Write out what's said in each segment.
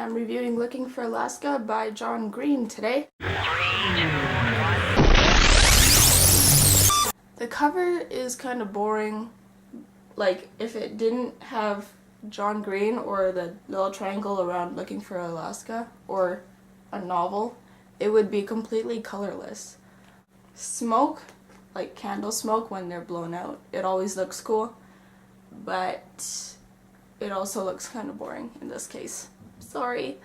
I'm reviewing Looking for Alaska by John Green today. The cover is kind of boring. Like, if it didn't have John Green or the little triangle around Looking for Alaska or a novel, it would be completely colorless. Smoke, like candle smoke when they're blown out, it always looks cool, but it also looks kind of boring in this case. Sorry.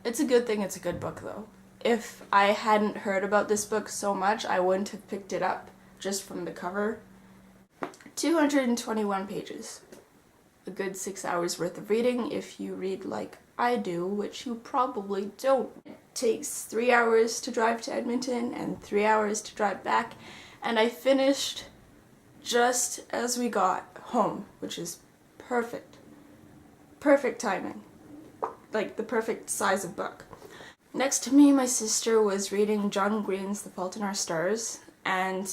It's a good thing it's a good book though. If I hadn't heard about this book so much, I wouldn't have picked it up just from the cover. 221 pages. A good 6 hours worth of reading if you read like I do, which you probably don't. It takes 3 hours to drive to Edmonton and 3 hours to drive back, and I finished just as we got home, which is perfect. Perfect timing. Like the perfect size of book. Next to me, my sister was reading John Green's The Fault in Our Stars, and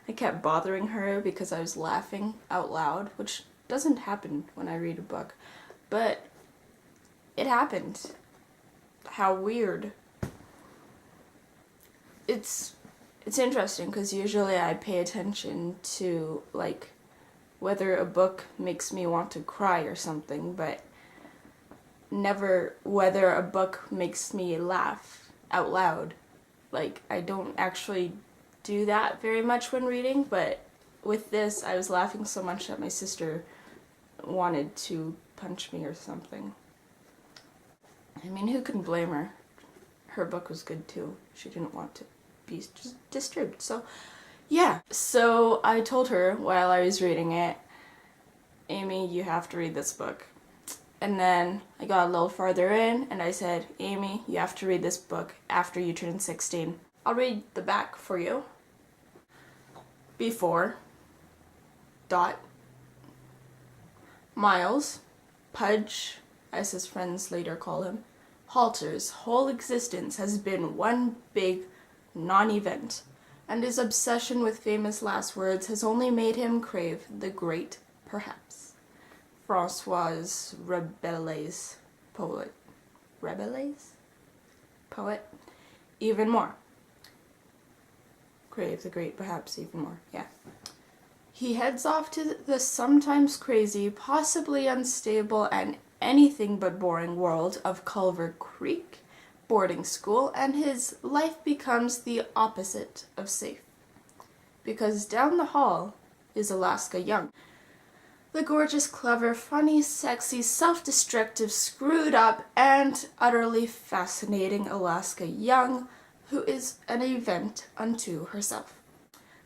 I kept bothering her because I was laughing out loud, which doesn't happen when I read a book, but it happened. How weird. It's interesting because usually I pay attention to like whether a book makes me want to cry or something, but never whether a book makes me laugh out loud. Like, I don't actually do that very much when reading, but with this I was laughing so much that my sister wanted to punch me or something. I mean, who can blame her? Her book was good too. She didn't want to be disturbed, so yeah. So I told her while I was reading it, Amy, you have to read this book. And then I got a little farther in and I said, Amy, you have to read this book after you turn 16. I'll read the back for you. Before, Dot, Miles, Pudge, as his friends later call him, Halter's whole existence has been one big non-event, and his obsession with famous last words has only made him crave the great perhaps. François Rabelais, poet. Rabelais? Poet? Even more. Crave the great perhaps even more, yeah. He heads off to the sometimes crazy, possibly unstable, and anything but boring world of Culver Creek boarding school, and his life becomes the opposite of safe. Because down the hall is Alaska Young. The gorgeous, clever, funny, sexy, self-destructive, screwed up, and utterly fascinating Alaska Young, who is an event unto herself.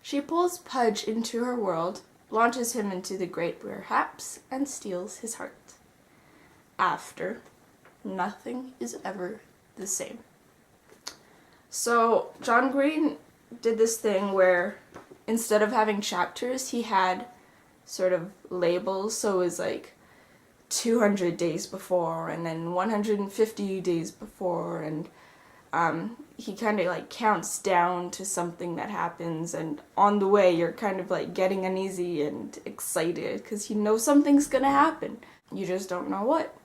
She pulls Pudge into her world, launches him into the great perhaps, and steals his heart. After, nothing is ever the same. So John Green did this thing where instead of having chapters, he had sort of labels. So it was like 200 days before and then 150 days before, and he kind of like counts down to something that happens, and on the way you're kind of like getting uneasy and excited because you know something's gonna happen. You just don't know what.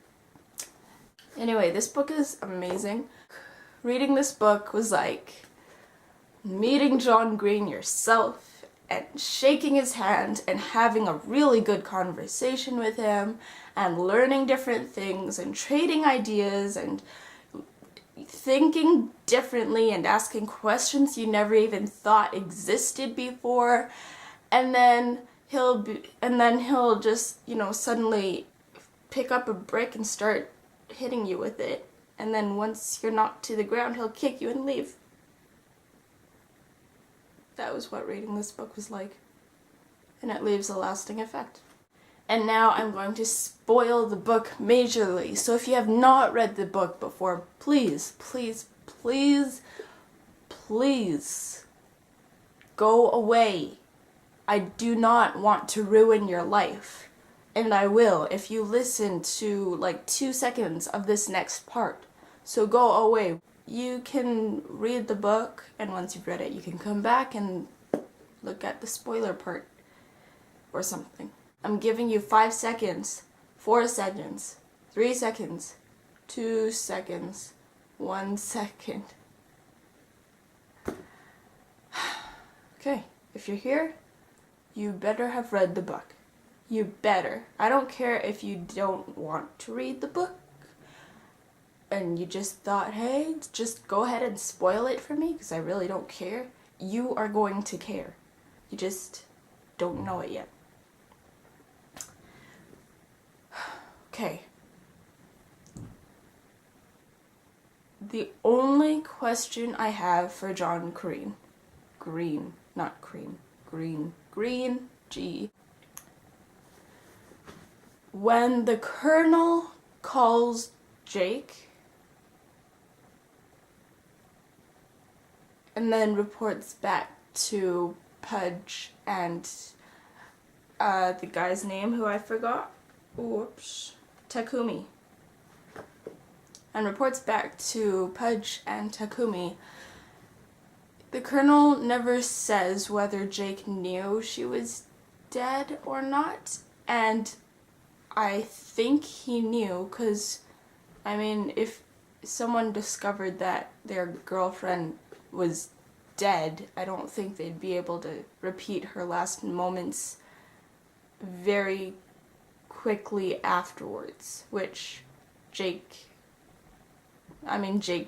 Anyway, this book is amazing. Reading this book was like meeting John Green yourself and shaking his hand and having a really good conversation with him and learning different things and trading ideas and thinking differently and asking questions you never even thought existed before, and then he'll just, you know, suddenly pick up a brick and start hitting you with it, and then once you're knocked to the ground he'll kick you and leave. That was what reading this book was like, and it leaves a lasting effect. And now I'm going to spoil the book majorly, so if you have not read the book before, please, please, please, please go away. I do not want to ruin your life, and I will if you listen to like 2 seconds of this next part. So go away. You can read the book, and once you've read it you can come back and look at the spoiler part or something. I'm giving you 5 seconds, 4 seconds, 3 seconds, 2 seconds. 1 second. Okay, if you're here, you better have read the book. You better. I don't care if you don't want to read the book and you just thought, hey, just go ahead and spoil it for me because I really don't care. You are going to care. You just don't know it yet. Okay. The only question I have for John Green, not cream, Green, G. When the Colonel calls Jake and then reports back to Pudge and the guy's name who I forgot, oops, Takumi, and reports back to Pudge and Takumi, the Colonel never says whether Jake knew she was dead or not, and I think he knew, because, I mean, if someone discovered that their girlfriend was dead, I don't think they'd be able to repeat her last moments very quickly afterwards, which Jake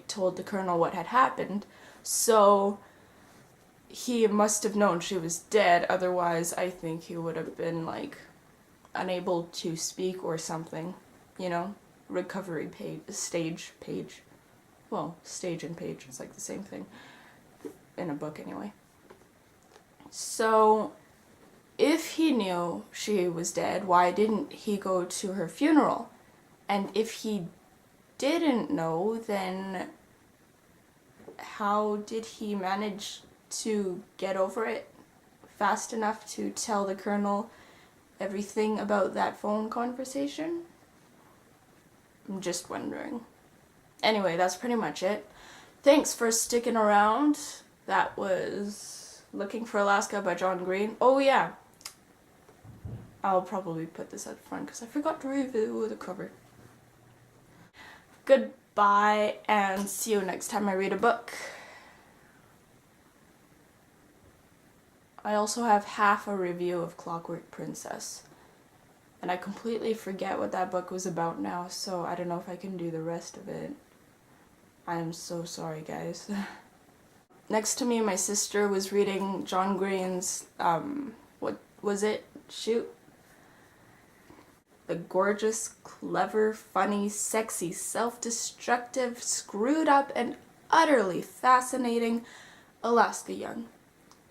told the Colonel what had happened, so he must have known she was dead, otherwise I think he would have been, like, unable to speak or something, you know? Recovery stage and page, it's like the same thing, in a book anyway. So, if he knew she was dead, why didn't he go to her funeral? And if he didn't know, then how did he manage to get over it fast enough to tell the Colonel everything about that phone conversation? I'm just wondering. Anyway, that's pretty much it. Thanks for sticking around. That was Looking for Alaska by John Green. Oh yeah, I'll probably put this up front because I forgot to review the cover. Goodbye, and see you next time I read a book. I also have half a review of Clockwork Princess, and I completely forget what that book was about now, so I don't know if I can do the rest of it. I am so sorry, guys. Next to me, my sister was reading John Green's, what was it? Shoot. The gorgeous, clever, funny, sexy, self-destructive, screwed up, and utterly fascinating Alaska Young,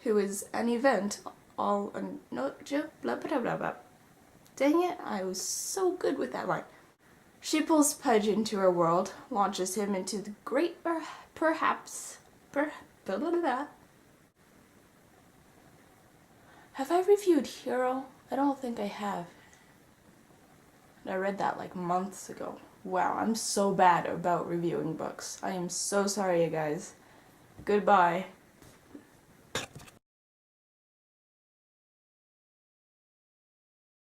who is an event all no blah blah blah blah. Dang it, I was so good with that line. She pulls Pudge into her world, launches him into the great blah blah blah. Have I reviewed Hero? I don't think I have. I read that like months ago. Wow, I'm so bad about reviewing books. I am so sorry, you guys. Goodbye.